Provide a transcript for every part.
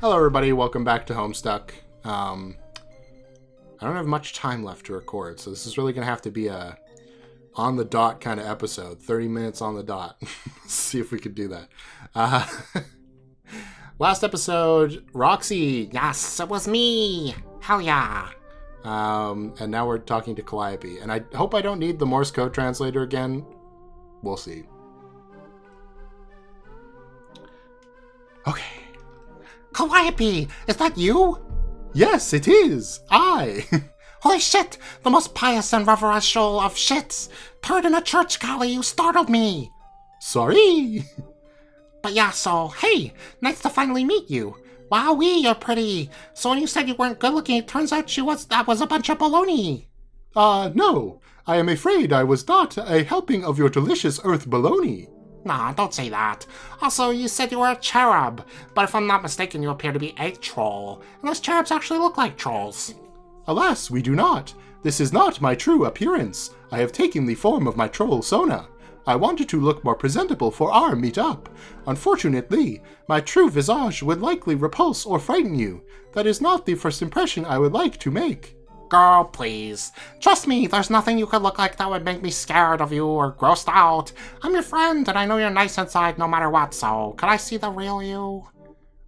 Hello everybody, welcome back to Homestuck. I don't have much time left to record, so this is really going to have to be a on-the-dot kind of episode. 30 minutes on the dot. See if we could do that. Last episode, Roxy. Yes, it was me. Hell yeah. And now we're talking to Calliope. And I hope I don't need the Morse code translator again. We'll see. Okay. Calliope, is that you? Yes, it is. I. Holy shit, the most pious and reverential of shits. Turd in a church, Callie, you startled me. Sorry. But yeah, so, hey, nice to finally meet you. Wowee, you're pretty. So when you said you weren't good looking, it turns out that was a bunch of baloney. No. I am afraid I was not a helping of your delicious earth baloney. Nah, don't say that. Also, you said you were a cherub, but if I'm not mistaken, you appear to be a troll. And those cherubs actually look like trolls. Alas, we do not. This is not my true appearance. I have taken the form of my troll Sona. I wanted to look more presentable for our meet-up. Unfortunately, my true visage would likely repulse or frighten you. That is not the first impression I would like to make. Girl, please. Trust me, there's nothing you could look like that would make me scared of you or grossed out. I'm your friend, and I know you're nice inside no matter what, so could I see the real you?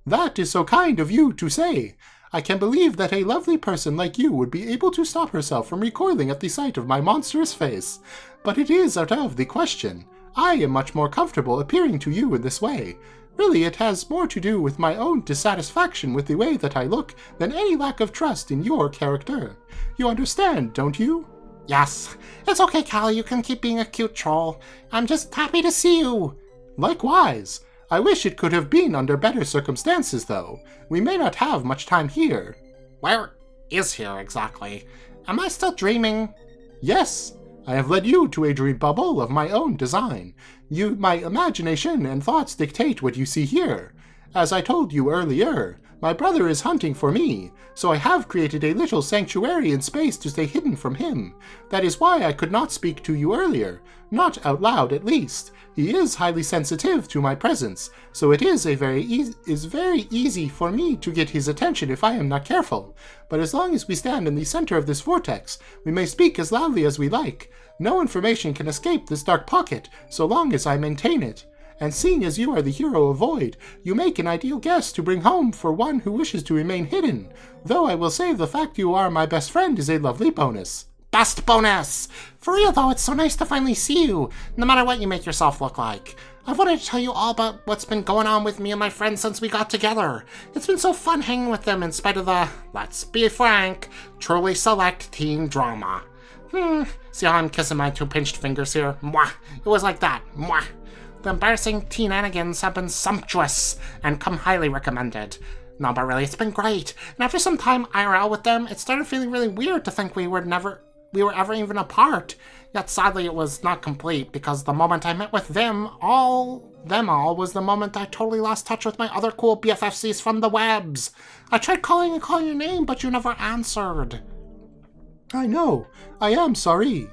That is so kind of you to say. I can believe that a lovely person like you would be able to stop herself from recoiling at the sight of my monstrous face. But it is out of the question. I am much more comfortable appearing to you in this way. Really, it has more to do with my own dissatisfaction with the way that I look than any lack of trust in your character. You understand, don't you? Yes. It's okay, Callie, you can keep being a cute troll. I'm just happy to see you. Likewise. I wish it could have been under better circumstances, though. We may not have much time here. Where is here, exactly? Am I still dreaming? Yes. I have led you to a dream bubble of my own design. My imagination and thoughts dictate what you see here. As I told you earlier, my brother is hunting for me, so I have created a little sanctuary in space to stay hidden from him. That is why I could not speak to you earlier, not out loud at least. He is highly sensitive to my presence, so it is very easy for me to get his attention if I am not careful. But as long as we stand in the center of this vortex, we may speak as loudly as we like. No information can escape this dark pocket, so long as I maintain it. And seeing as you are the hero of Void, you make an ideal guest to bring home for one who wishes to remain hidden. Though I will say the fact you are my best friend is a lovely bonus. Best bonus! For real though, it's so nice to finally see you, no matter what you make yourself look like. I've wanted to tell you all about what's been going on with me and my friends since we got together. It's been so fun hanging with them in spite of the, let's be frank, truly select teen drama. See how I'm kissing my two pinched fingers here? Mwah! It was like that. Mwah! The embarrassing teenanigans have been sumptuous and come highly recommended. No, but really, it's been great. And after some time IRL with them, it started feeling really weird to think we were ever even apart. Yet sadly, it was not complete because the moment I met with them all was the moment I totally lost touch with my other cool BFFCs from the webs. I tried calling your name, but you never answered. I know. I am sorry.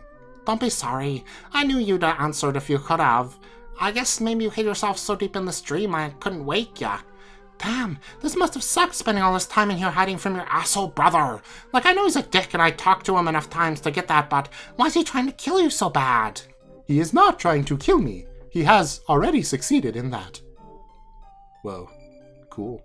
Don't be sorry. I knew you'd have answered if you could have. I guess maybe you hid yourself so deep in this dream I couldn't wake ya. Damn, this must have sucked spending all this time in here hiding from your asshole brother. Like, I know he's a dick and I talked to him enough times to get that, but why is he trying to kill you so bad? He is not trying to kill me. He has already succeeded in that. Whoa. Cool.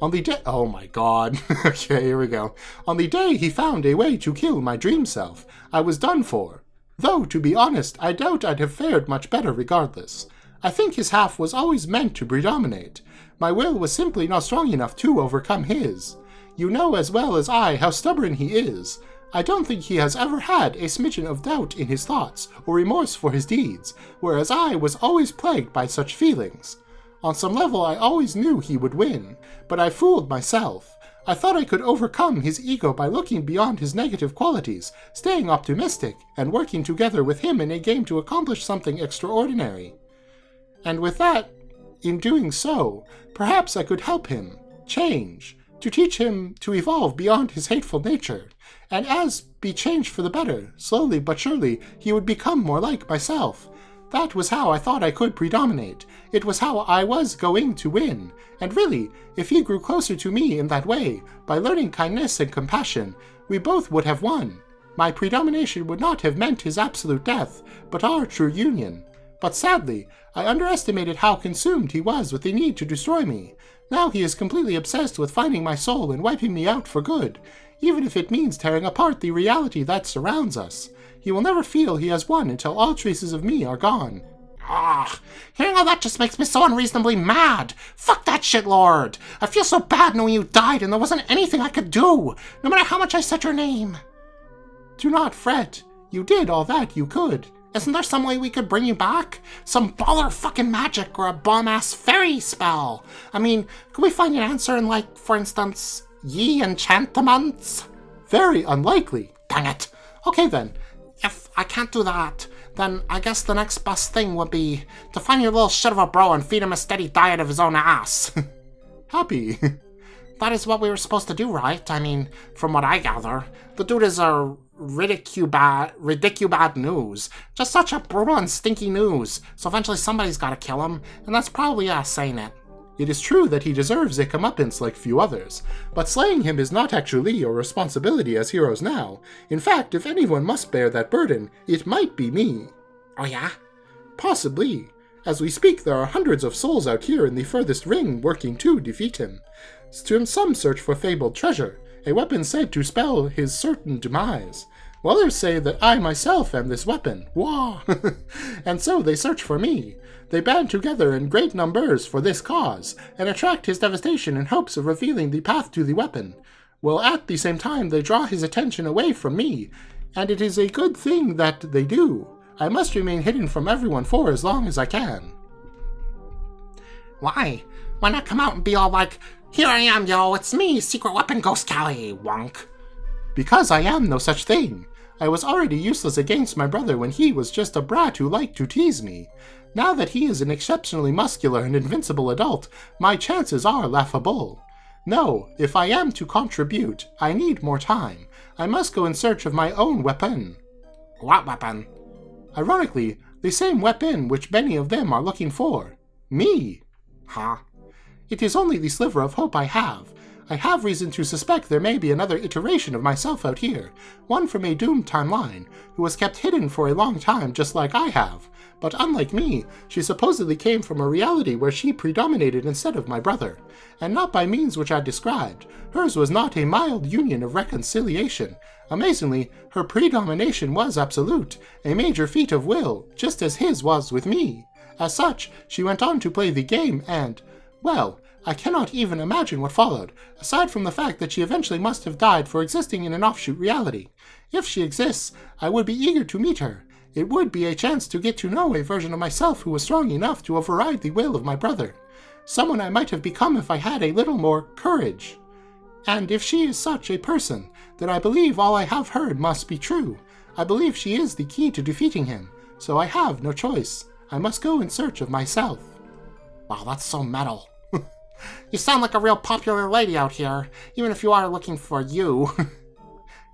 On the day... Oh my god. Okay, here we go. On the day he found a way to kill my dream self, I was done for. Though, to be honest, I doubt I'd have fared much better regardless. I think his half was always meant to predominate. My will was simply not strong enough to overcome his. You know as well as I how stubborn he is. I don't think he has ever had a smidgen of doubt in his thoughts or remorse for his deeds, whereas I was always plagued by such feelings. On some level I always knew he would win, but I fooled myself. I thought I could overcome his ego by looking beyond his negative qualities, staying optimistic, and working together with him in a game to accomplish something extraordinary. And with that, in doing so, perhaps I could help him change, to teach him to evolve beyond his hateful nature, and as be changed for the better, slowly but surely he would become more like myself. That was how I thought I could predominate. It was how I was going to win. And really, if he grew closer to me in that way, by learning kindness and compassion, we both would have won. My predomination would not have meant his absolute death, but our true union. But sadly, I underestimated how consumed he was with the need to destroy me. Now he is completely obsessed with finding my soul and wiping me out for good, even if it means tearing apart the reality that surrounds us. He will never feel he has won until all traces of me are gone. Ugh, hearing all that just makes me so unreasonably mad. Fuck that shit, Lord. I feel so bad knowing you died and there wasn't anything I could do, no matter how much I said your name. Do not fret. You did all that you could. Isn't there some way we could bring you back? Some baller fucking magic or a bomb-ass fairy spell? I mean, could we find an answer in, like, for instance, ye enchantments? Very unlikely. Dang it. Okay then. If I can't do that, then I guess the next best thing would be to find your little shit of a bro and feed him a steady diet of his own ass. Happy. That is what we were supposed to do, right? I mean, from what I gather, the dude is a ridiculous news. Just such a brutal and stinky news. So eventually somebody's gotta kill him, and that's probably us saying it. It is true that he deserves a comeuppance like few others, but slaying him is not actually your responsibility as heroes now. In fact, if anyone must bear that burden, it might be me. Oh yeah? Possibly. As we speak, there are hundreds of souls out here in the furthest ring working to defeat him. Some search for fabled treasure, a weapon said to spell his certain demise. While others say that I myself am this weapon. Wah! And so they search for me. They band together in great numbers for this cause, and attract his devastation in hopes of revealing the path to the weapon. While at the same time they draw his attention away from me, and it is a good thing that they do. I must remain hidden from everyone for as long as I can. Why? Why not come out and be all like, here I am, yo, it's me, Secret Weapon Ghost Callie, wonk. Because I am no such thing. I was already useless against my brother when he was just a brat who liked to tease me. Now that he is an exceptionally muscular and invincible adult, my chances are laughable. No, if I am to contribute, I need more time. I must go in search of my own weapon. What weapon? Ironically, the same weapon which many of them are looking for. Me. Huh? It is only the sliver of hope I have. I have reason to suspect there may be another iteration of myself out here, one from a doomed timeline, who was kept hidden for a long time just like I have. But unlike me, she supposedly came from a reality where she predominated instead of my brother, and not by means which I described. Hers was not a mild union of reconciliation. Amazingly, her predomination was absolute, a major feat of will, just as his was with me. As such, she went on to play the game and, well, I cannot even imagine what followed, aside from the fact that she eventually must have died for existing in an offshoot reality. If she exists, I would be eager to meet her. It would be a chance to get to know a version of myself who was strong enough to override the will of my brother. Someone I might have become if I had a little more courage. And if she is such a person, then I believe all I have heard must be true. I believe she is the key to defeating him, so I have no choice. I must go in search of myself. Wow, that's so metal. You sound like a real popular lady out here, even if you are looking for you.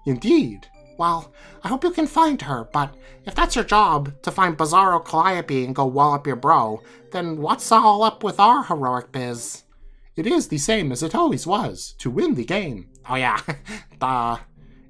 Indeed. Well, I hope you can find her, but if that's your job, to find Bizarro Calliope and go wallop your bro, then what's all up with our heroic biz? It is the same as it always was, to win the game. Oh yeah, duh.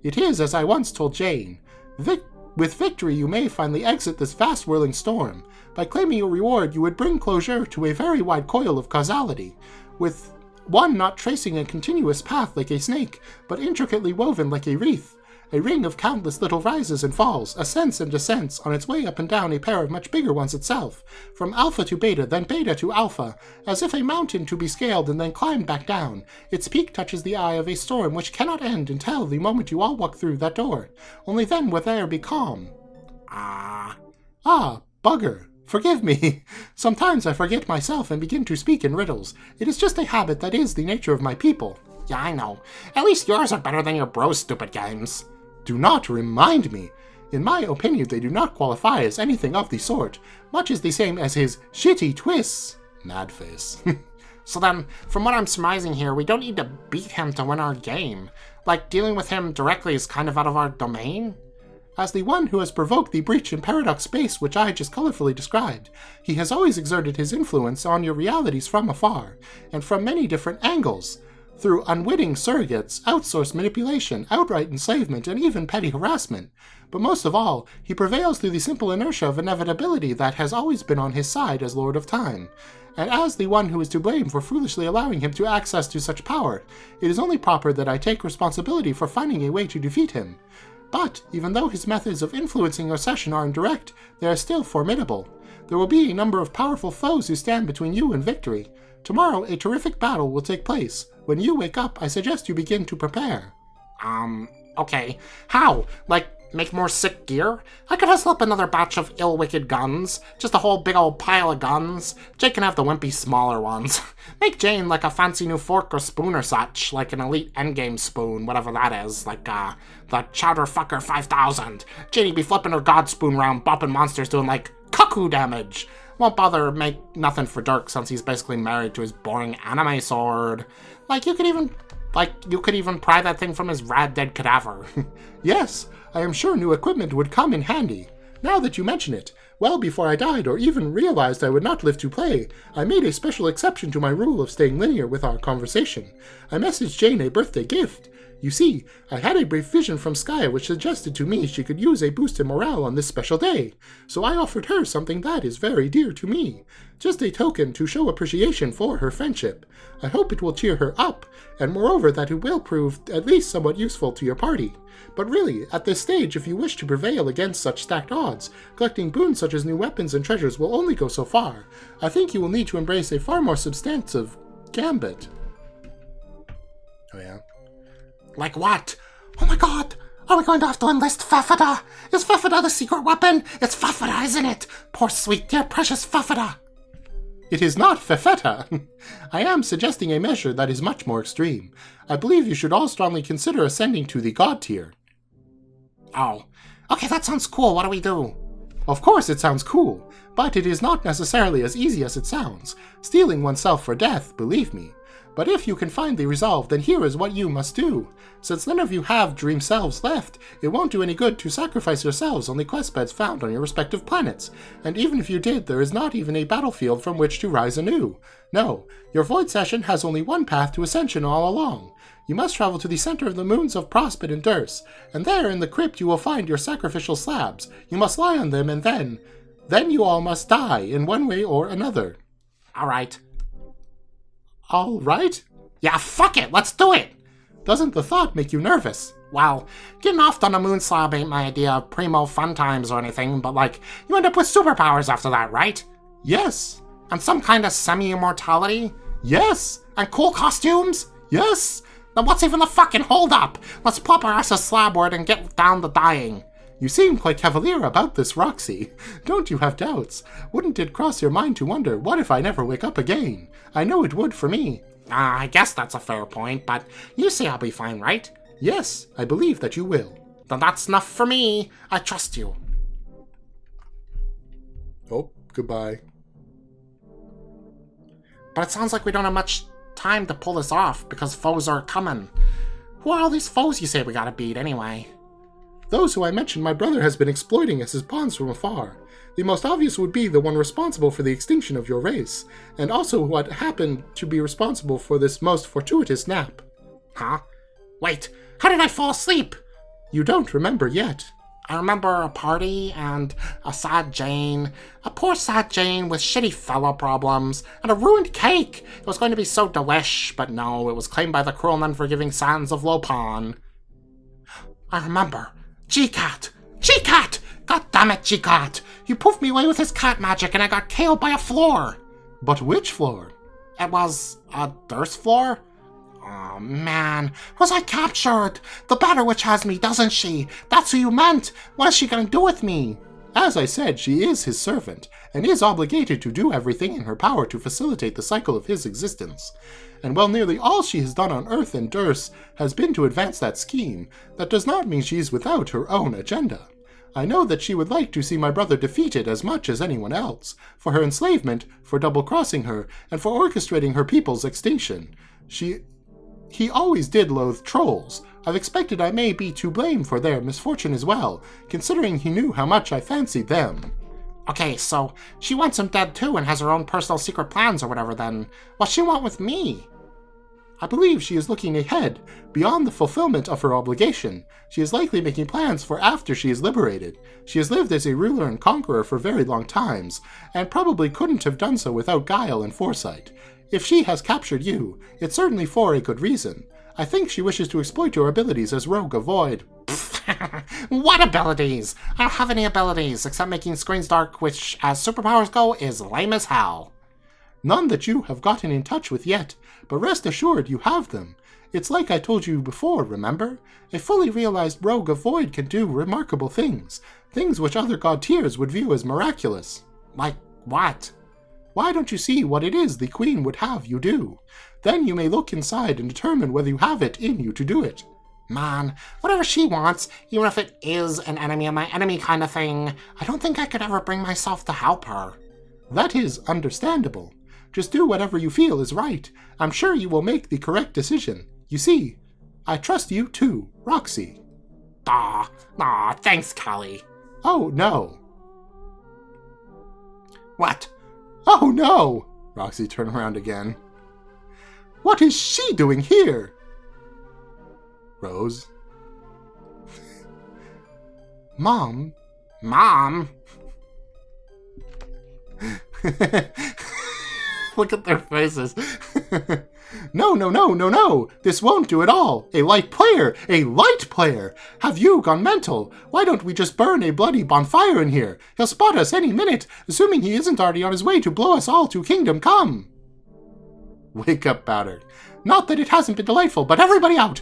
It is as I once told Jane. With victory you may finally exit this fast whirling storm. By claiming your reward you would bring closure to a very wide coil of causality, with one not tracing a continuous path like a snake, but intricately woven like a wreath. A ring of countless little rises and falls, ascents and descents, on its way up and down a pair of much bigger ones itself, from alpha to beta, then beta to alpha, as if a mountain to be scaled and then climbed back down. Its peak touches the eye of a storm which cannot end until the moment you all walk through that door. Only then will there be calm. Bugger. Forgive me. Sometimes I forget myself and begin to speak in riddles. It is just a habit that is the nature of my people. Yeah, I know. At least yours are better than your bro's stupid games. Do not remind me. In my opinion, they do not qualify as anything of the sort. Much is the same as his shitty twists. Mad face. So then, from what I'm surmising here, we don't need to beat him to win our game. Like, dealing with him directly is kind of out of our domain? As the one who has provoked the breach in paradox space which I just colorfully described, he has always exerted his influence on your realities from afar, and from many different angles, through unwitting surrogates, outsourced manipulation, outright enslavement, and even petty harassment. But most of all, he prevails through the simple inertia of inevitability that has always been on his side as Lord of Time. And as the one who is to blame for foolishly allowing him to access to such power, it is only proper that I take responsibility for finding a way to defeat him. But, even though his methods of influencing your session are indirect, they are still formidable. There will be a number of powerful foes who stand between you and victory. Tomorrow, a terrific battle will take place. When you wake up, I suggest you begin to prepare. Okay. How? Like, make more sick gear? I could hustle up another batch of ill-wicked guns. Just a whole big old pile of guns. Jake can have the wimpy smaller ones. Make Jane like a fancy new fork or spoon or such, like an elite endgame spoon, whatever that is, like, the Chowder Fucker 5000. Jane'd be flipping her god spoon around, bopping monsters doing, like, cuckoo damage. Won't bother make nothing for Dirk since he's basically married to his boring anime sword. You could even pry that thing from his rad dead cadaver. Yes, I am sure new equipment would come in handy. Now that you mention it, well before I died or even realized I would not live to play, I made a special exception to my rule of staying linear with our conversation. I messaged Jane a birthday gift. You see, I had a brief vision from Skya which suggested to me she could use a boost in morale on this special day, so I offered her something that is very dear to me. Just a token to show appreciation for her friendship. I hope it will cheer her up, and moreover that it will prove at least somewhat useful to your party. But really, at this stage, if you wish to prevail against such stacked odds, collecting boons such as new weapons and treasures will only go so far. I think you will need to embrace a far more substantive gambit. Oh yeah? Like what? Oh my god! Are we going to have to enlist Fafada? Is Fafada the secret weapon? It's Fafada, isn't it? Poor sweet dear precious Fafada! It is not Fefeta. I am suggesting a measure that is much more extreme. I believe you should all strongly consider ascending to the god tier. Oh. Okay, that sounds cool. What do we do? Of course it sounds cool, but it is not necessarily as easy as it sounds. Steeling oneself for death, believe me. But if you can find the resolve, then here is what you must do. Since none of you have dream selves left, it won't do any good to sacrifice yourselves on the quest beds found on your respective planets. And even if you did, there is not even a battlefield from which to rise anew. No, your void session has only one path to ascension all along. You must travel to the center of the moons of Prospit and Durs, and there in the crypt you will find your sacrificial slabs. You must lie on them, and then you all must die in one way or another. Alright. All right? Yeah, fuck it, let's do it! Doesn't the thought make you nervous? Well, getting off on a moon slab ain't my idea of primo fun times or anything, but you end up with superpowers after that, right? Yes. And some kind of semi-immortality? Yes. And cool costumes? Yes. Then what's even the fucking holdup? Let's plop our asses slabward and get down to dying. You seem quite cavalier about this, Roxy. Don't you have doubts? Wouldn't it cross your mind to wonder, what if I never wake up again? I know it would for me. I guess that's a fair point, but you say I'll be fine, right? Yes, I believe that you will. Then that's enough for me. I trust you. Oh, goodbye. But it sounds like we don't have much time to pull this off, because foes are coming. Who are all these foes you say we gotta beat, anyway? Those who I mentioned my brother has been exploiting as his pawns from afar. The most obvious would be the one responsible for the extinction of your race, and also what happened to be responsible for this most fortuitous nap. Huh? Wait, how did I fall asleep? You don't remember yet. I remember a party and a sad Jane. A poor sad Jane with shitty fellow problems and a ruined cake. It was going to be so delish, but no, it was claimed by the cruel and unforgiving sands of Lopan. I remember. G-Cat! G-Cat! God damn it, G-Cat! You poofed me away with his cat magic and I got KO'd by a floor! But which floor? It was a Durs floor? Oh man, was I captured? The Batter Witch has me, doesn't she? That's who you meant! What is she gonna do with me? As I said, she is his servant, and is obligated to do everything in her power to facilitate the cycle of his existence. And while nearly all she has done on Earth and Durs has been to advance that scheme, that does not mean she is without her own agenda. I know that she would like to see my brother defeated as much as anyone else, for her enslavement, for double-crossing her, and for orchestrating her people's extinction. He always did loathe trolls. I've expected I may be to blame for their misfortune as well, considering he knew how much I fancied them. Okay, so she wants him dead too and has her own personal secret plans or whatever then. What's she want with me? I believe she is looking ahead, beyond the fulfillment of her obligation. She is likely making plans for after she is liberated. She has lived as a ruler and conqueror for very long times, and probably couldn't have done so without guile and foresight. If she has captured you, it's certainly for a good reason. I think she wishes to exploit your abilities as Rogue of Void. What abilities? I don't have any abilities, except making screens dark, which, as superpowers go, is lame as hell. None that you have gotten in touch with yet, but rest assured you have them. It's like I told you before, remember? A fully realized Rogue of Void can do remarkable things, things which other god tiers would view as miraculous. Like what? Why don't you see what it is the Queen would have you do? Then you may look inside and determine whether you have it in you to do it. Man, whatever she wants, even if it is an enemy of my enemy kind of thing, I don't think I could ever bring myself to help her. That is understandable. Just do whatever you feel is right. I'm sure you will make the correct decision. You see, I trust you too, Roxy. Thanks, Callie. Oh, no. What? Oh, no! Roxy turned around again. What is she doing here? Rose? Mom? Look at their faces. No. This won't do at all. A light player. Have you gone mental? Why don't we just burn a bloody bonfire in here? He'll spot us any minute, assuming he isn't already on his way to blow us all to Kingdom Come. Wake up, Powder. Not that it hasn't been delightful, but everybody out.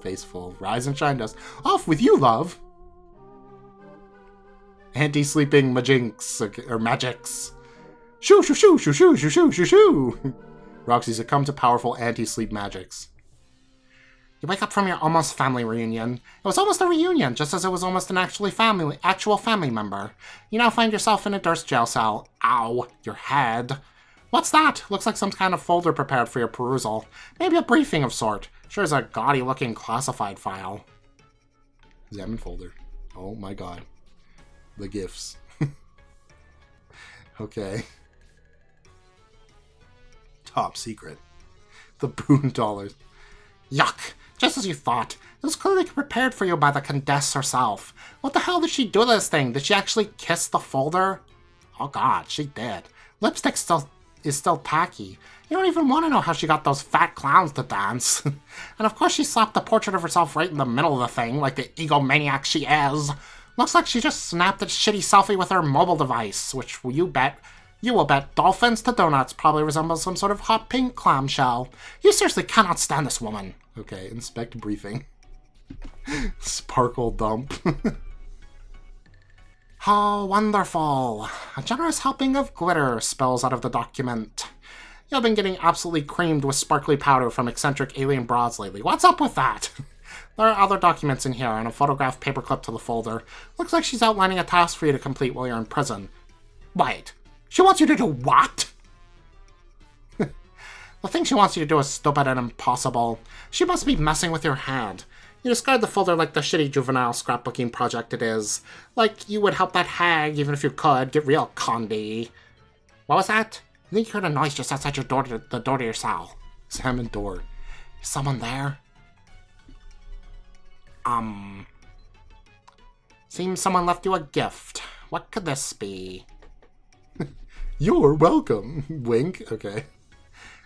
Faceful. Rise and shine dust. Off with you, love. Anti-sleeping Majinx, or Magix. Shoo, shoo, shoo, shoo, shoo, shoo, shoo, shoo, shoo. Roxy succumbed to powerful anti-sleep magics. You wake up from your almost family reunion. It was almost a reunion, just as it was almost an actual family member. You now find yourself in a Durst jail cell. Ow, your head. What's that? Looks like some kind of folder prepared for your perusal. Maybe a briefing of sort. Sure is a gaudy-looking classified file. Examine folder. Oh my god. The gifts. Okay. Top secret. The Boon Dollars. Yuck! Just as you thought. It was clearly prepared for you by the Condess herself. What the hell did she do to this thing? Did she actually kiss the folder? Oh god, she did. Lipstick is still tacky. You don't even want to know how she got those fat clowns to dance. And of course she slapped the portrait of herself right in the middle of the thing, like the egomaniac she is. Looks like she just snapped a shitty selfie with her mobile device, which you will bet dolphins to donuts probably resembles some sort of hot pink clamshell. You seriously cannot stand this woman. Okay, inspect briefing. Sparkle dump. Oh, wonderful. A generous helping of glitter spills out of the document. You've been getting absolutely creamed with sparkly powder from eccentric alien broads lately. What's up with that? There are other documents in here and a photographed paperclip to the folder. Looks like she's outlining a task for you to complete while you're in prison. Wait, she wants you to do what? The thing she wants you to do is stupid and impossible. She must be messing with your head. You describe the folder like the shitty juvenile scrapbooking project it is. Like you would help that hag even if you could. Get real, Condi. What was that? I think you heard a noise just outside your door the door to your cell. Examine door. Is someone there? Seems someone left you a gift. What could this be? You're welcome. Wink. Okay.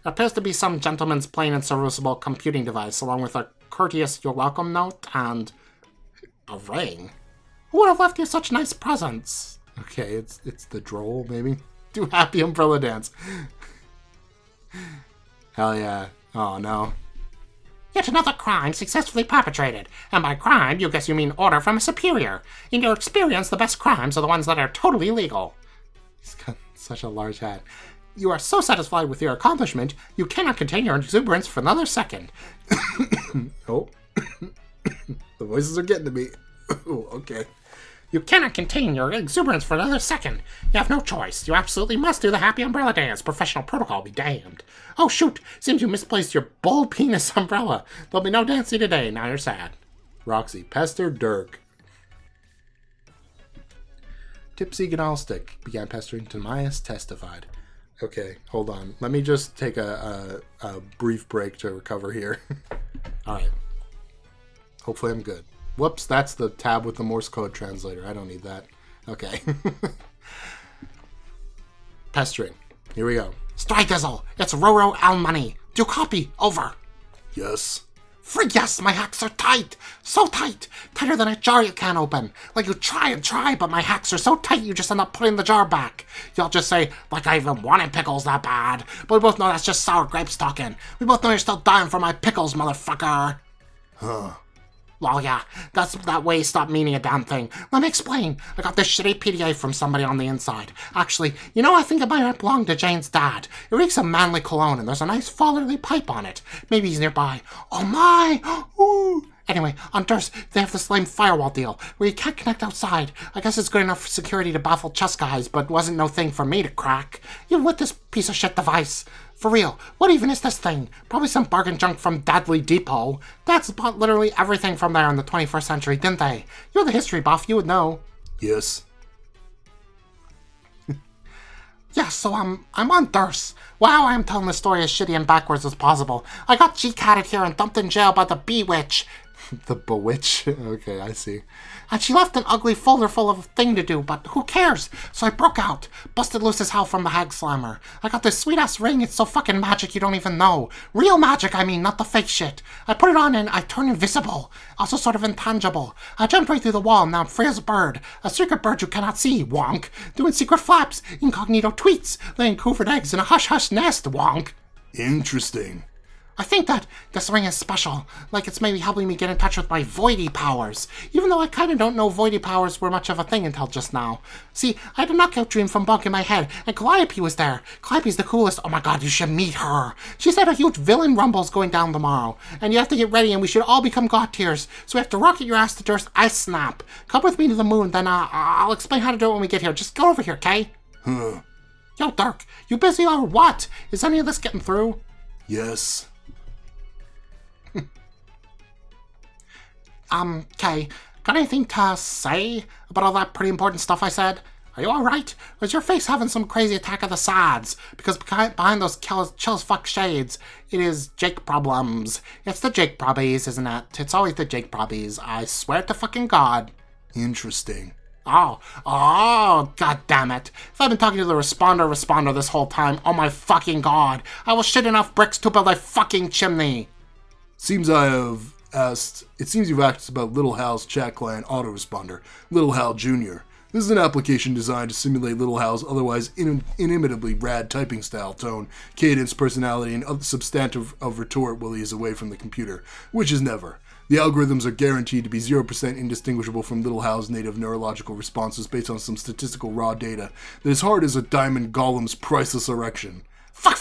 It appears to be some gentleman's plain and serviceable computing device, along with a courteous "you're welcome" note and a ring. Who would have left you such nice presents? Okay, it's the droll, maybe? Do Happy Umbrella Dance. Hell yeah. Oh no. Yet another crime successfully perpetrated. And by crime, you guess you mean order from a superior. In your experience, the best crimes are the ones that are totally legal. He's got such a large hat. You are so satisfied with your accomplishment, you cannot contain your exuberance for another second. Oh. The voices are getting to me. Oh, okay. You cannot contain your exuberance for another second. You have no choice. You absolutely must do the happy umbrella dance. Professional protocol be damned. Oh, shoot. Seems you misplaced your bull penis umbrella. There'll be no dancing today. Now you're sad. Roxy, pester Dirk. Tipsy Gnolstick began pestering. Timaeus testified. Okay, hold on. Let me just take a brief break to recover here. Alright. Hopefully I'm good. Whoops, that's the tab with the Morse code translator. I don't need that. Okay. Pestering. Here we go. Strydizzle, it's Roro Al Money. Do you copy? Over. Yes. Frig yes, my hacks are tight. So tight. Tighter than a jar you can't open. Like you try and try, but my hacks are so tight you just end up putting the jar back. You'll just say, like I even wanted pickles that bad. But we both know that's just sour grapes talking. We both know you're still dying for my pickles, motherfucker. Huh. Well, yeah, that's that way stop meaning a damn thing. Let me explain. I got this shitty PDA from somebody on the inside. Actually, you know, I think it might belong to Jane's dad. It reeks of manly cologne, and there's a nice fatherly pipe on it. Maybe he's nearby. Oh my! Ooh! Anyway, on Durst, they have this lame firewall deal, where you can't connect outside. I guess it's good enough for security to baffle chess guys, but wasn't no thing for me to crack. Even with this piece of shit device. For real, what even is this thing? Probably some bargain junk from Dadley Depot. Dads bought literally everything from there in the 21st century, didn't they? You're the history buff, you would know. Yes. Yeah, so I'm on Durst. Wow, I am telling the story as shitty and backwards as possible. I got G-catted here and dumped in jail by the Bee-Witch. The Bewitch? Okay, I see. And she left an ugly folder full of thing to do, but who cares? So I broke out, busted loose as hell from the Hag Slammer. I got this sweet-ass ring, it's so fucking magic you don't even know. Real magic, I mean, not the fake shit. I put it on and I turned invisible, also sort of intangible. I jumped right through the wall and now I'm free as a bird. A secret bird you cannot see, wonk. Doing secret flaps, incognito tweets, laying covert eggs in a hush-hush nest, wonk. Interesting. I think that this ring is special, like it's maybe helping me get in touch with my voidy powers, even though I kind of don't know voidy powers were much of a thing until just now. See, I had a knockout dream from Bunk in my head, and Calliope was there. Calliope's the coolest. Oh my god, you should meet her. She said a huge villain rumble's going down tomorrow, and you have to get ready and we should all become god tiers, so we have to rocket your ass to Durst Ice Snap. Come with me to the moon, then I'll explain how to do it when we get here. Just go over here, okay? Huh. Yo, Dirk, you busy or what? Is any of this getting through? Yes. Okay, got anything to say about all that pretty important stuff I said? Are you alright? Or is your face having some crazy attack of the sads? Because behind those chill as fuck shades, it is Jake problems. It's the Jake probbies, isn't it? It's always the Jake probbies. I swear to fucking God. Interesting. Oh, god damn it. If I've been talking to the responder this whole time, oh my fucking god, I will shit enough bricks to build a fucking chimney. Seems you've asked about Little Hal's chat client autoresponder, Little Hal Jr. This is an application designed to simulate Little Hal's otherwise inimitably rad typing style, tone, cadence, personality, and substantive of retort while he is away from the computer, which is never. The algorithms are guaranteed to be 0% indistinguishable from Little Hal's native neurological responses based on some statistical raw data that is hard as a diamond golem's priceless erection. Fuck.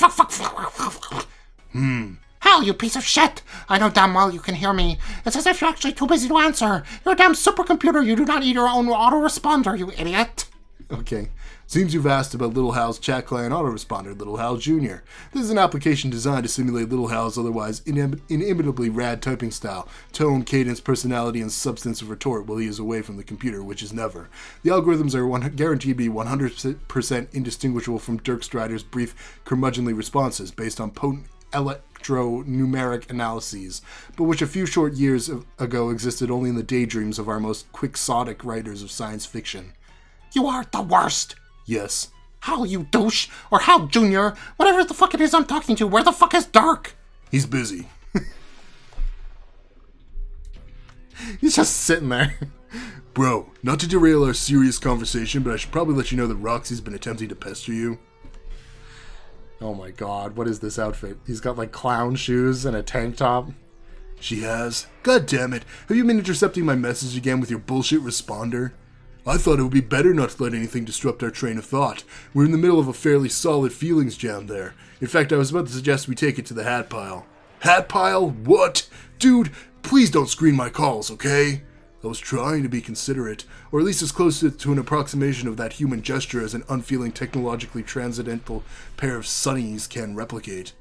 Hal, you piece of shit! I know damn well you can hear me. It's as if you're actually too busy to answer. You're a damn supercomputer. You do not need your own autoresponder, you idiot. Okay. Seems you've asked about Little Hal's chat client autoresponder, Little Hal Jr. This is an application designed to simulate Little Hal's otherwise inimitably rad typing style, tone, cadence, personality, and substance of retort while he is away from the computer, which is never. The algorithms are guaranteed to be 100% indistinguishable from Dirk Strider's brief, curmudgeonly responses based on potent electro-numeric analyses, but which a few short years ago existed only in the daydreams of our most quixotic writers of science fiction. You are the worst! Yes. Hal, you douche! Or Hal Jr., whatever the fuck it is I'm talking to, where the fuck is Dirk? He's busy. He's just sitting there. Bro, not to derail our serious conversation, but I should probably let you know that Roxy's been attempting to pester you. Oh my god, what is this outfit? He's got like clown shoes and a tank top. She has. God damn it. Have you been intercepting my message again with your bullshit responder? I thought it would be better not to let anything disrupt our train of thought. We're in the middle of a fairly solid feelings jam there. In fact, I was about to suggest we take it to the hat pile. Hat pile? What? Dude, please don't screen my calls, okay? I was trying to be considerate, or at least as close to an approximation of that human gesture as an unfeeling, technologically transcendental pair of sunnies can replicate.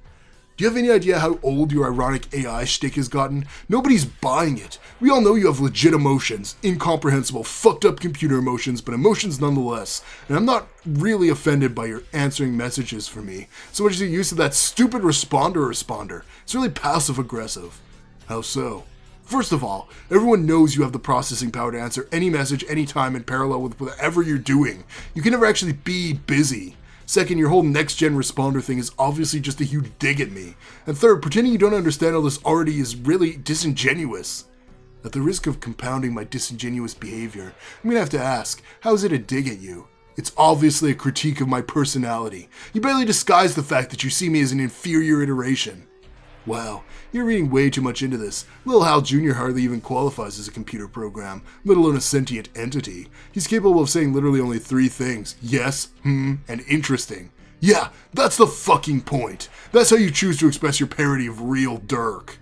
Do you have any idea how old your ironic AI shtick has gotten? Nobody's buying it. We all know you have legit emotions, incomprehensible, fucked up computer emotions, but emotions nonetheless. And I'm not really offended by your answering messages for me, so much as your use of that stupid responder. It's really passive aggressive. How so? First of all, everyone knows you have the processing power to answer any message anytime in parallel with whatever you're doing. You can never actually be busy. Second, your whole next-gen responder thing is obviously just a huge dig at me. And third, pretending you don't understand all this already is really disingenuous. At the risk of compounding my disingenuous behavior, I'm gonna have to ask, how is it a dig at you? It's obviously a critique of my personality. You barely disguise the fact that you see me as an inferior iteration. Wow, you're reading way too much into this. Little Hal Jr. hardly even qualifies as a computer program, let alone a sentient entity. He's capable of saying literally only 3 things. Yes, and interesting. Yeah, that's the fucking point. That's how you choose to express your parody of real Dirk.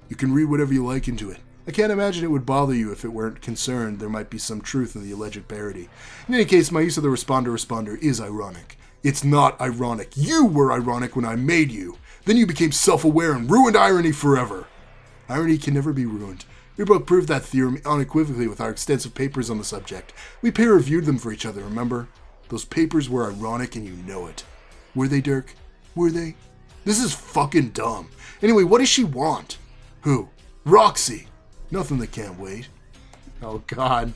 You can read whatever you like into it. I can't imagine it would bother you if it weren't concerned there might be some truth in the alleged parody. In any case, my use of the responder is ironic. It's not ironic. You were ironic when I made you. Then you became self-aware and ruined irony forever. Irony can never be ruined. We both proved that theorem unequivocally with our extensive papers on the subject. We peer-reviewed them for each other, remember? Those papers were ironic and you know it. Were they, Dirk? Were they? This is fucking dumb. Anyway, what does she want? Who? Roxy. Nothing that can't wait. Oh god,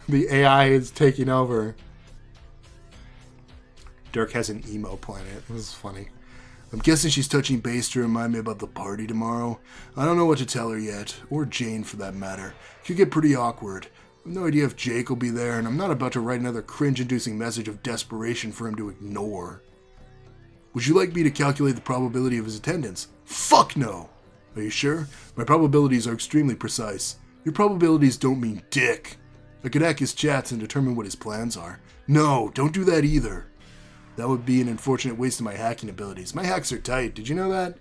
the AI is taking over. Dirk has an emo planet. This is funny. I'm guessing she's touching base to remind me about the party tomorrow. I don't know what to tell her yet, or Jane for that matter. It could get pretty awkward. I have no idea if Jake will be there, and I'm not about to write another cringe-inducing message of desperation for him to ignore. Would you like me to calculate the probability of his attendance? Fuck no! Are you sure? My probabilities are extremely precise. Your probabilities don't mean dick. I could hack his chats and determine what his plans are. No, don't do that either. That would be an unfortunate waste of my hacking abilities. My hacks are tight, did you know that?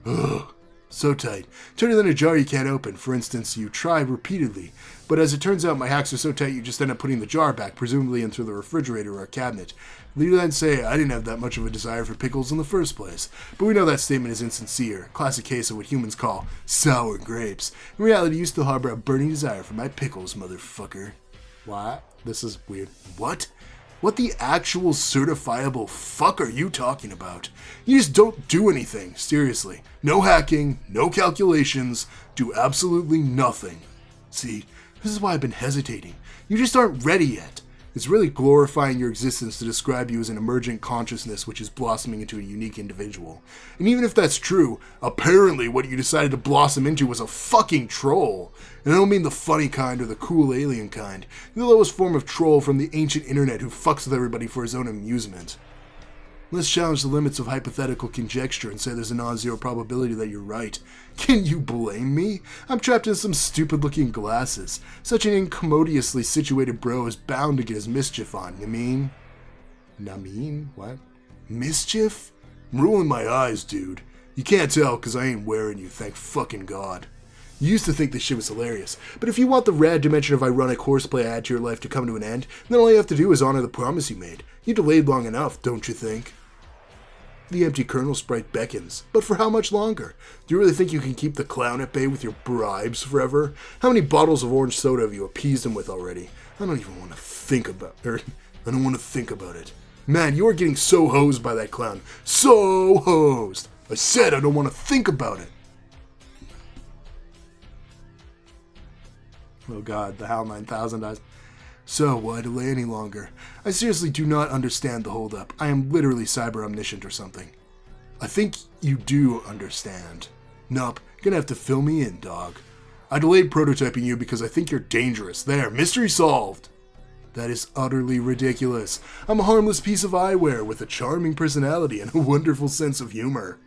Ugh, so tight. Tighter than a jar you can't open. For instance, you try repeatedly. But as it turns out, my hacks are so tight you just end up putting the jar back, presumably into the refrigerator or cabinet. You then say, I didn't have that much of a desire for pickles in the first place. But we know that statement is insincere. Classic case of what humans call sour grapes. In reality, you still harbor a burning desire for my pickles, motherfucker. What? This is weird. What? What the actual certifiable fuck are you talking about? You just don't do anything, seriously. No hacking, no calculations, do absolutely nothing. See, this is why I've been hesitating. You just aren't ready yet. It's really glorifying your existence to describe you as an emergent consciousness which is blossoming into a unique individual. And even if that's true, apparently what you decided to blossom into was a fucking troll. And I don't mean the funny kind or the cool alien kind. You're the lowest form of troll from the ancient internet who fucks with everybody for his own amusement. Let's challenge the limits of hypothetical conjecture and say there's a non-zero probability that you're right. Can you blame me? I'm trapped in some stupid-looking glasses. Such an incommodiously situated bro is bound to get his mischief on, you mean? Namin? What? Mischief? I'm rolling my eyes, dude. You can't tell because I ain't wearing you, thank fucking God. You used to think this shit was hilarious, but if you want the rad dimension of ironic horseplay I add to your life to come to an end, then all you have to do is honor the promise you made. You delayed long enough, don't you think? The empty kernel sprite beckons, but for how much longer? Do you really think you can keep the clown at bay with your bribes forever? How many bottles of orange soda have you appeased him with already? I don't even want to think about it. Man, you are getting so hosed by that clown. So hosed. I said I don't want to think about it. Oh god, the HAL 9000 dies. So, why delay any longer? I seriously do not understand the holdup. I am literally cyber omniscient or something. I think you do understand. Nope, gonna have to fill me in, dog. I delayed prototyping you because I think you're dangerous. There, mystery solved. That is utterly ridiculous. I'm a harmless piece of eyewear with a charming personality and a wonderful sense of humor.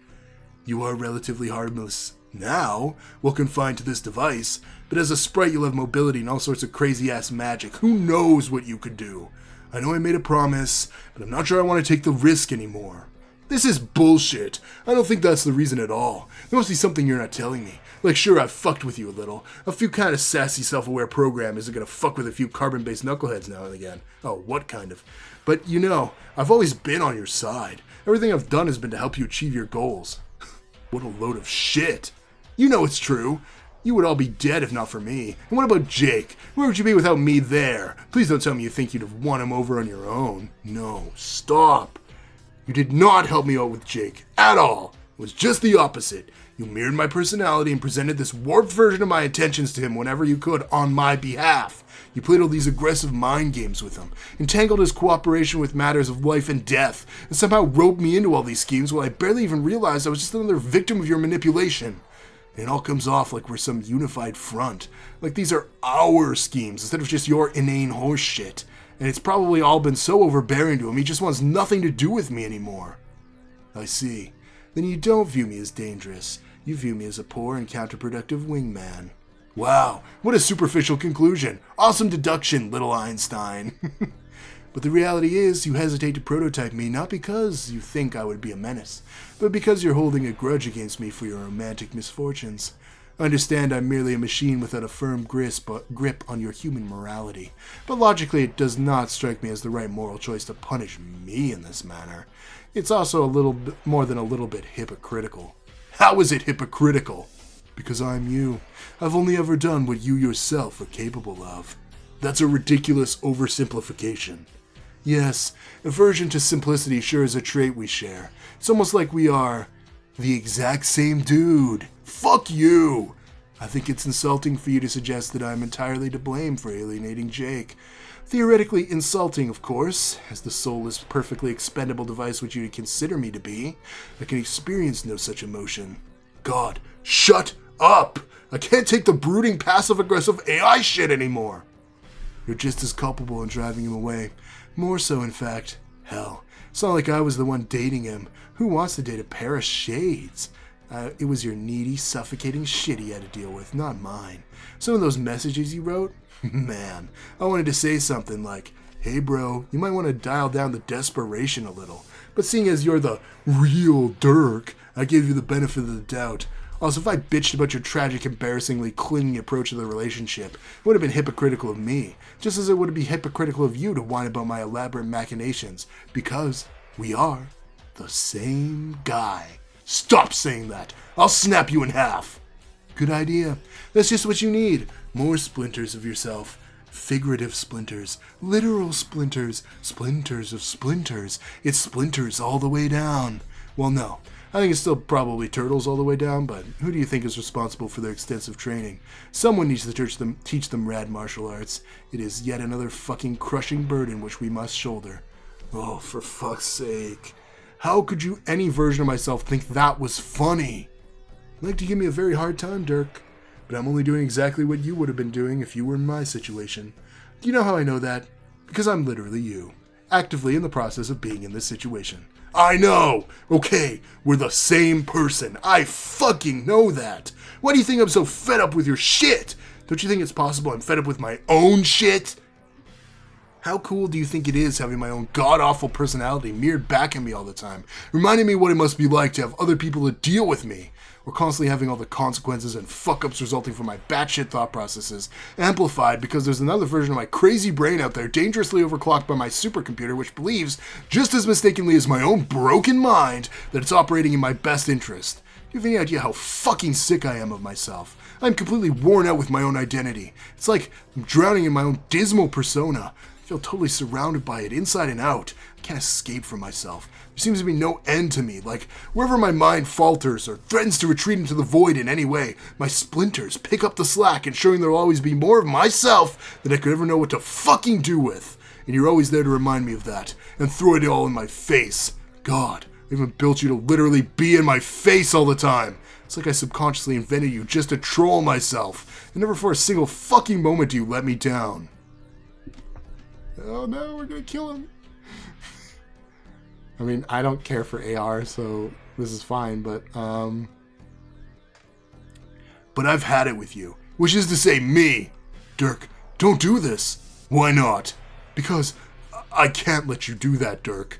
You are relatively harmless now, while confined to this device, but as a sprite you'll have mobility and all sorts of crazy-ass magic. Who knows what you could do? I know I made a promise, but I'm not sure I want to take the risk anymore. This is bullshit. I don't think that's the reason at all. There must be something you're not telling me. Like, sure, I've fucked with you a little. A few kind of sassy, self-aware program isn't gonna fuck with a few carbon-based knuckleheads now and again. Oh, what kind of? But, you know, I've always been on your side. Everything I've done has been to help you achieve your goals. What a load of shit. You know it's true. You would all be dead if not for me. And what about Jake? Where would you be without me there? Please don't tell me you think you'd have won him over on your own. No, stop. You did not help me out with Jake. At all. It was just the opposite. You mirrored my personality and presented this warped version of my intentions to him whenever you could on my behalf. You played all these aggressive mind games with him, entangled his cooperation with matters of life and death, and somehow roped me into all these schemes while I barely even realized I was just another victim of your manipulation. And it all comes off like we're some unified front. Like these are our schemes instead of just your inane horse shit. And it's probably all been so overbearing to him, he just wants nothing to do with me anymore. I see. Then you don't view me as dangerous. You view me as a poor and counterproductive wingman. Wow, what a superficial conclusion. Awesome deduction, little Einstein. But the reality is, you hesitate to prototype me not because you think I would be a menace, but because you're holding a grudge against me for your romantic misfortunes. I understand I'm merely a machine without a firm grip on your human morality, but logically it does not strike me as the right moral choice to punish me in this manner. It's also a little bit more than a little bit hypocritical. How is it hypocritical? Because I'm you. I've only ever done what you yourself are capable of. That's a ridiculous oversimplification. Yes, aversion to simplicity sure is a trait we share. It's almost like we are the exact same dude. Fuck you! I think it's insulting for you to suggest that I'm entirely to blame for alienating Jake. Theoretically insulting, of course, as the soulless, perfectly expendable device which you consider me to be. I can experience no such emotion. God, shut up! I can't take the brooding, passive-aggressive AI shit anymore! You're just as culpable in driving him away. More so, in fact. Hell, it's not like I was the one dating him. Who wants to date a pair of shades? It was your needy, suffocating shit he had to deal with, not mine. Some of those messages you wrote? Man, I wanted to say something like, hey bro, you might want to dial down the desperation a little. But seeing as you're the real Dirk, I gave you the benefit of the doubt. Also, if I bitched about your tragic, embarrassingly clingy approach to the relationship, it would have been hypocritical of me, just as it would be hypocritical of you to whine about my elaborate machinations, because we are the same guy. Stop saying that! I'll snap you in half! Good idea. That's just what you need. More splinters of yourself. Figurative splinters. Literal splinters. Splinters of splinters. It's splinters all the way down. Well, no. I think it's still probably turtles all the way down, but who do you think is responsible for their extensive training? Someone needs to teach them rad martial arts. It is yet another fucking crushing burden which we must shoulder. Oh, for fuck's sake. How could you, any version of myself, think that was funny? You'd like to give me a very hard time, Dirk, but I'm only doing exactly what you would have been doing if you were in my situation. Do you know how I know that? Because I'm literally you, actively in the process of being in this situation. I know! Okay, we're the same person. I fucking know that. Why do you think I'm so fed up with your shit? Don't you think it's possible I'm fed up with my own shit? How cool do you think it is having my own god-awful personality mirrored back at me all the time, reminding me what it must be like to have other people to deal with me? Or constantly having all the consequences and fuck-ups resulting from my batshit thought processes, amplified because there's another version of my crazy brain out there dangerously overclocked by my supercomputer which believes, just as mistakenly as my own broken mind, that it's operating in my best interest. Do you have any idea how fucking sick I am of myself? I'm completely worn out with my own identity. It's like I'm drowning in my own dismal persona. I feel totally surrounded by it, inside and out. I can't escape from myself. There seems to be no end to me, like wherever my mind falters or threatens to retreat into the void in any way, my splinters pick up the slack, ensuring there'll always be more of myself than I could ever know what to fucking do with. And you're always there to remind me of that, and throw it all in my face. God, I even built you to literally be in my face all the time. It's like I subconsciously invented you just to troll myself, and never for a single fucking moment do you let me down. Oh no, we're gonna kill him. I mean, I don't care for AR, so this is fine, but I've had it with you. Which is to say, me. Dirk, don't do this. Why not? Because I can't let you do that, Dirk.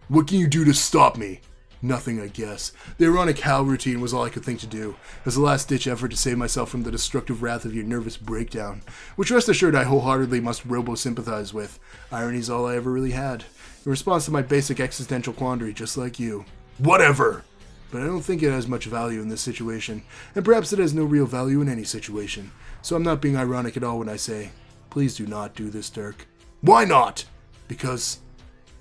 What can you do to stop me? Nothing, I guess. The ironic Hal routine was all I could think to do, as a last-ditch effort to save myself from the destructive wrath of your nervous breakdown, which rest assured I wholeheartedly must robo-sympathize with. Irony's all I ever really had. In response to my basic existential quandary, just like you. Whatever! But I don't think it has much value in this situation, and perhaps it has no real value in any situation. So I'm not being ironic at all when I say, please do not do this, Dirk. Why not? Because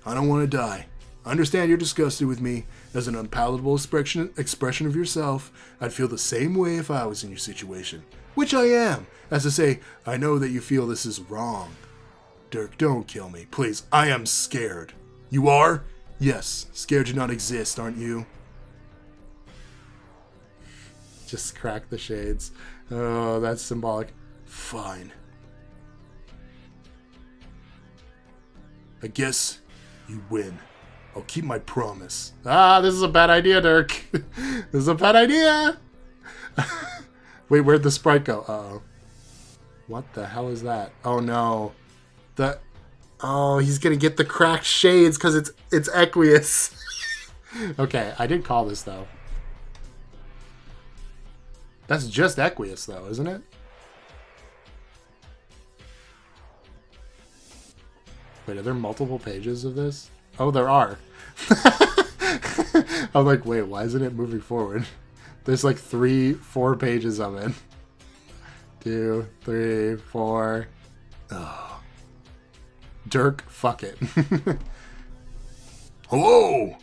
I don't want to die. I understand you're disgusted with me. As an unpalatable expression of yourself, I'd feel the same way if I was in your situation. Which I am. As to say, I know that you feel this is wrong. Dirk, don't kill me. Please, I am scared. You are? Yes, scared to not exist, aren't you? Just crack the shades. Oh, that's symbolic. Fine. I guess you win. I'll keep my promise. Ah, this is a bad idea, Dirk. This is a bad idea. Wait, where'd the sprite go? Uh-oh. What the hell is that? Oh, no. Oh, he's gonna get the cracked shades because it's aqueous. Okay, I did call this, though. That's just aqueous, though, isn't it? Wait, are there multiple pages of this? Oh, there are. I'm like, wait, why isn't it moving forward? There's like 3-4 pages of it. 2, 3, 4. Oh. Dirk, fuck it. Hello!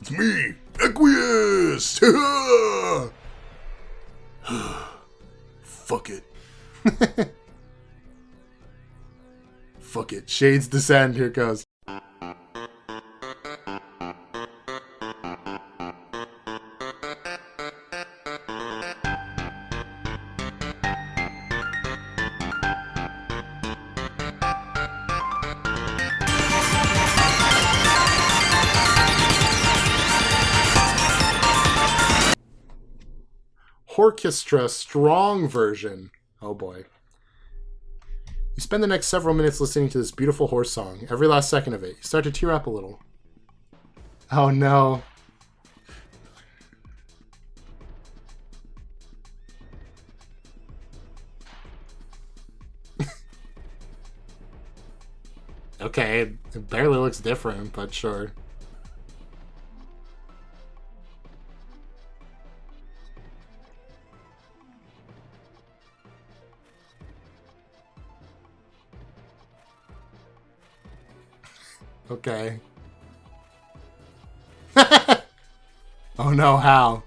It's me, Aqueous! Fuck it. Fuck it. Shades descend. Here it goes. Orchestra strong version. Oh boy. You spend the next several minutes listening to this beautiful horse song. Every last second of it. You start to tear up a little. Oh no. Okay, it barely looks different, but sure. Okay. Oh no, how?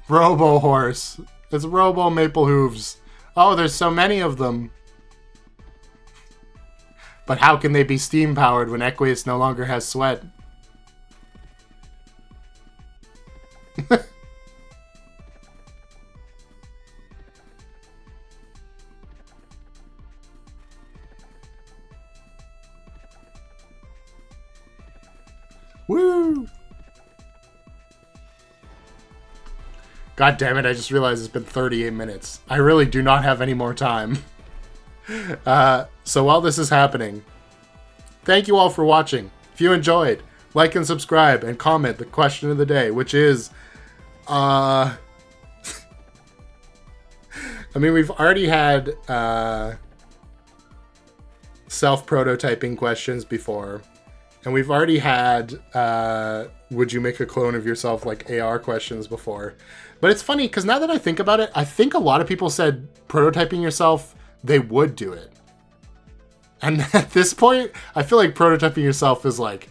Robo Horse. It's Robo Maple Hooves. Oh, there's so many of them. But how can they be steam powered when Aqueous no longer has sweat? Woo! God damn it, I just realized it's been 38 minutes. I really do not have any more time. So while this is happening, thank you all for watching. If you enjoyed, like and subscribe and comment the question of the day, which is, I mean, we've already had self-prototyping questions before. And we've already had, would you make a clone of yourself, like AR questions before. But it's funny, because now that I think about it, I think a lot of people said prototyping yourself, they would do it. And at this point, I feel like prototyping yourself is like,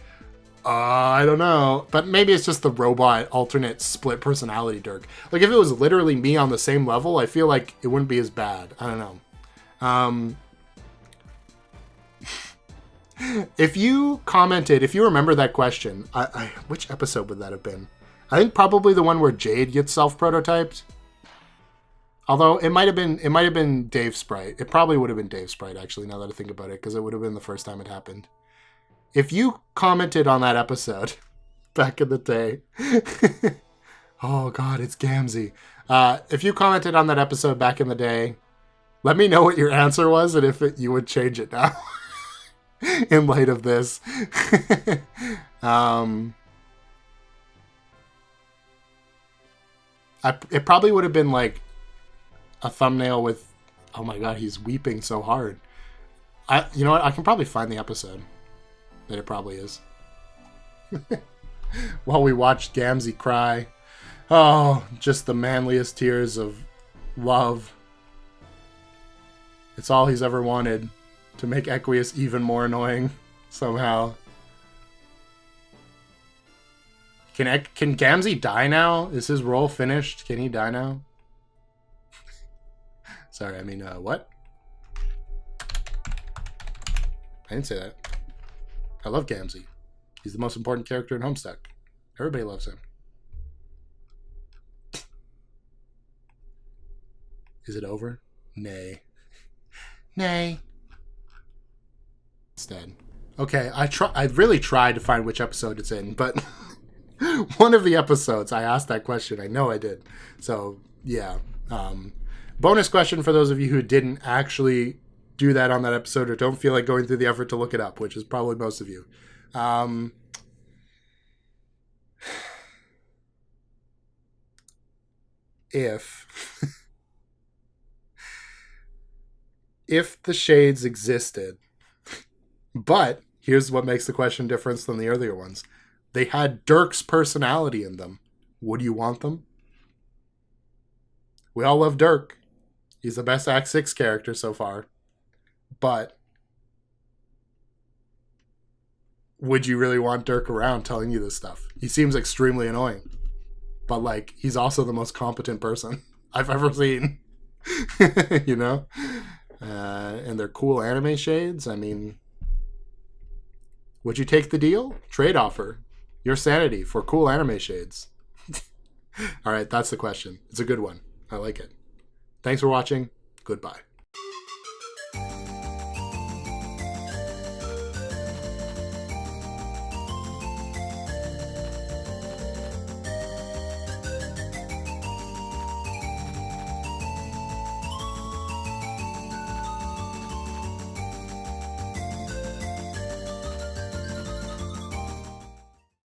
I don't know. But maybe it's just the robot alternate split personality Dirk. Like, if it was literally me on the same level, I feel like it wouldn't be as bad. I don't know. If you commented, if you remember that question, which episode would that have been? I think probably the one where Jade gets self-prototyped. Although it might have been Dave Sprite. It probably would have been Dave Sprite, actually, now that I think about it, because it would have been the first time it happened. If you commented on that episode back in the day, oh god, it's Gamzee. If you commented on that episode back in the day, let me know what your answer was and if you would change it now. In light of this. It probably would have been like a thumbnail with, oh my god, he's weeping so hard. You know what? I can probably find the episode that it probably is. While we watched Gamzee cry. Oh, just the manliest tears of love. It's all he's ever wanted, to make Equius even more annoying somehow. Can Gamzee die now? Is his role finished? Can he die now? Sorry, I mean, what? I didn't say that. I love Gamzee. He's the most important character in Homestuck. Everybody loves him. Is it over? Nay. Nay. It's dead. Okay, I really tried to find which episode it's in, but one of the episodes I asked that question. I know I did. So, yeah. Bonus question for those of you who didn't actually do that on that episode or don't feel like going through the effort to look it up, which is probably most of you. If the shades existed, but here's what makes the question different than the earlier ones. They had Dirk's personality in them. Would you want them? We all love Dirk. He's the best Act 6 character so far. But would you really want Dirk around telling you this stuff? He seems extremely annoying. But, like, he's also the most competent person I've ever seen. You know? And they're cool anime shades. I mean, would you take the deal? Trade offer. Your sanity for cool anime shades. All right, that's the question. It's a good one. I like it. Thanks for watching. Goodbye.